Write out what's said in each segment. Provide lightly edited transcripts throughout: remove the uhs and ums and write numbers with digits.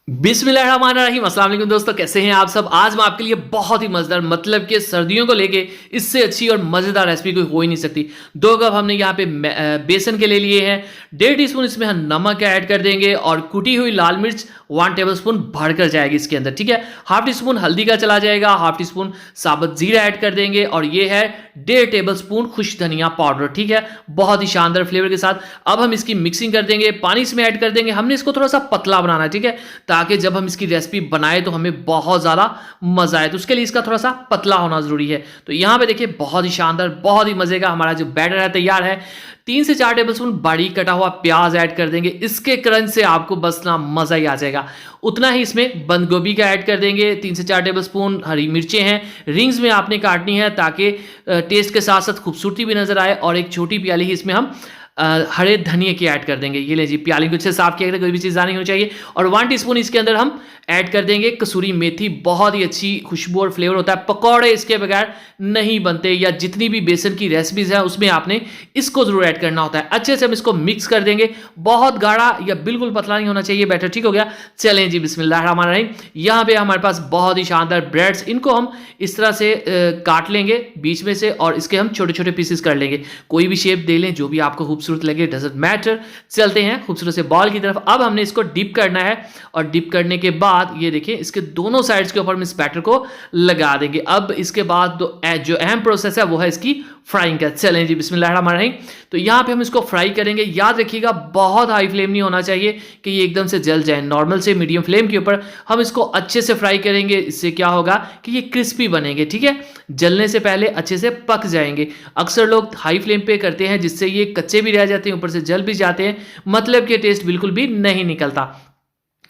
बिस्मिल्लाहिर्रहमानिर्रहीम। अस्सलाम वालेकुम दोस्तों, कैसे हैं आप सब। आज मैं आपके लिए बहुत ही मज़ेदार मतलब कि सर्दियों को लेके इससे अच्छी और मज़ेदार रेसिपी कोई हो ही नहीं सकती। 2 कप हमने यहाँ पे बेसन के ले लिए हैं। 1.5 टीस्पून इसमें हम नमक ऐड कर देंगे और कुटी हुई लाल मिर्च 1 टेबलस्पून भरकर जाएगी इसके अंदर, ठीक है। हाफ टी स्पून हल्दी का चला जाएगा, हाफ टी स्पून साबुत जीरा ऐड कर देंगे और ये है 1.5 टेबलस्पून खुश धनिया पाउडर, ठीक है। बहुत ही शानदार फ्लेवर के साथ अब हम इसकी मिक्सिंग कर देंगे, पानी इसमें ऐड कर देंगे। हमने इसको थोड़ा सा पतला बनाना है, ठीक है, ताकि जब हम इसकी रेसिपी बनाए तो हमें बहुत ज़्यादा मज़ा आए। तो उसके लिए इसका थोड़ा सा पतला होना ज़रूरी है। तो यहाँ पे देखिए बहुत ही शानदार, बहुत ही मज़े का हमारा जो बैटर है तैयार है। 3 से 4 टेबलस्पून बारीक कटा हुआ प्याज ऐड कर देंगे। इसके क्रंच से आपको बस ना मज़ा ही आ जाएगा। उतना ही इसमें बंद गोभी का ऐड कर देंगे। 3 से 4 टेबलस्पून हरी मिर्चें हैं, रिंग्स में आपने काटनी है ताकि टेस्ट के साथ साथ खूबसूरती भी नज़र आए। और एक छोटी प्याली ही इसमें हम हरे धनिए की ऐड कर देंगे। ये ले जी, प्याली को अच्छे साफ किया, कोई भी चीज़ नहीं होनी चाहिए। और 1 टीस्पून इसके अंदर हम ऐड कर देंगे कसूरी मेथी। बहुत ही अच्छी खुशबू और फ्लेवर होता है। पकौड़े इसके बगैर नहीं बनते, या जितनी भी बेसन की रेसिपीज है उसमें आपने इसको जरूर ऐड करना होता है। अच्छे से हम इसको मिक्स कर देंगे। बहुत गाढ़ा या बिल्कुल पतला नहीं होना चाहिए बैटर, ठीक हो गया। चलें जी, बिस्मिल्लाहिर्रहमानिर्रहीम। यहाँ पे हमारे पास बहुत ही शानदार ब्रेड्स, इनको हम इस तरह से काट लेंगे बीच में से और इसके हम छोटे छोटे पीसेस कर लेंगे। कोई भी शेप दे लें जो भी आपको खूबसूरत लगे, डजंट मैटर। चलते हैं खूबसूरत से बॉल की तरफ। अब हमने इसको डिप करना है और डिप करने के बाद ये देखिए इसके दोनों साइड्स के ऊपर हम इस बैटर को लगा देंगे। अब इसके बाद जो अहम प्रोसेस है वो है इसकी फ्राइंग का। चलें जी, बिस्मिल्लाहिर्रहमानिर्रहीम। तो यहाँ पे हम इसको फ्राई करेंगे। याद रखिएगा बहुत हाई फ्लेम नहीं होना चाहिए कि ये एकदम से जल जाए। नॉर्मल से मीडियम फ्लेम के ऊपर हम इसको अच्छे से फ्राई करेंगे। इससे क्या होगा कि ये क्रिस्पी बनेंगे, ठीक है, जलने से पहले अच्छे से पक जाएंगे। अक्सर लोग हाई फ्लेम पे करते हैं जिससे ये कच्चे भी रह जाते हैं, ऊपर से जल भी जाते हैं, मतलब कि टेस्ट बिल्कुल भी नहीं निकलता।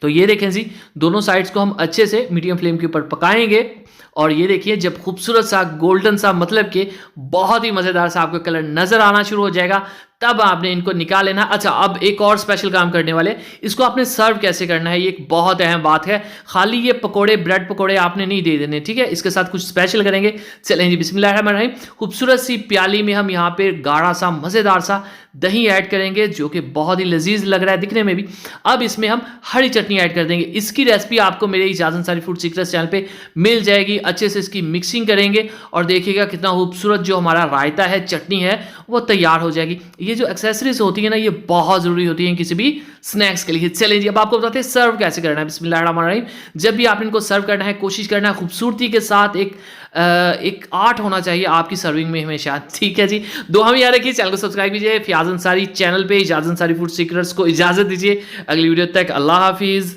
तो ये देखें जी, दोनों साइड्स को हम अच्छे से मीडियम फ्लेम के ऊपर पकाएंगे। और ये देखिए जब खूबसूरत सा गोल्डन सा, मतलब कि बहुत ही मज़ेदार सा आपको कलर नज़र आना शुरू हो जाएगा, तब आपने इनको निकाल लेना। अच्छा, अब एक और स्पेशल काम करने वाले, इसको आपने सर्व कैसे करना है, ये एक बहुत अहम बात है। खाली ये पकोड़े, ब्रेड पकोड़े आपने नहीं दे देने, ठीक है, इसके साथ कुछ स्पेशल करेंगे। चलें जी, बिस्मिल्लाहिर्रहमानिर्रहीम। खूबसूरत सी प्याली में हम यहाँ पे गाढ़ा सा मज़ेदार सा दही ऐड करेंगे जो कि बहुत ही लजीज लग रहा है दिखने में भी। अब इसमें हम हरी चटनी ऐड कर देंगे। इसकी रेसिपी आपको मेरे इजाज़त अंसारी फूड सीक्रेट्स चैनल पे मिल जाएगी। अच्छे से इसकी मिक्सिंग करेंगे और देखिएगा कितना खूबसूरत जो हमारा रायता है, चटनी है, वो तैयार हो जाएगी। ये जो एक्सेसरीज होती है ना, ये बहुत ज़रूरी होती है किसी भी स्नैक्स के लिए। चलिए जी, अब आपको बताते हैं सर्व कैसे करना है। बिस्मिल्लाहिर्रहमानिर्रहीम। जब भी आपने इनको सर्व करना है, कोशिश करना है खूबसूरती के साथ एक आर्ट होना चाहिए आपकी सर्विंग में हमेशा, ठीक है जी। दुआ में याद रखिए, चैनल को सब्सक्राइब कीजिए। फियाज अंसारी चैनल पे इजाज़त अंसारी फूड सीक्रेट्स को इजाज़त दीजिए। अगली वीडियो तक अल्लाह हाफिज़।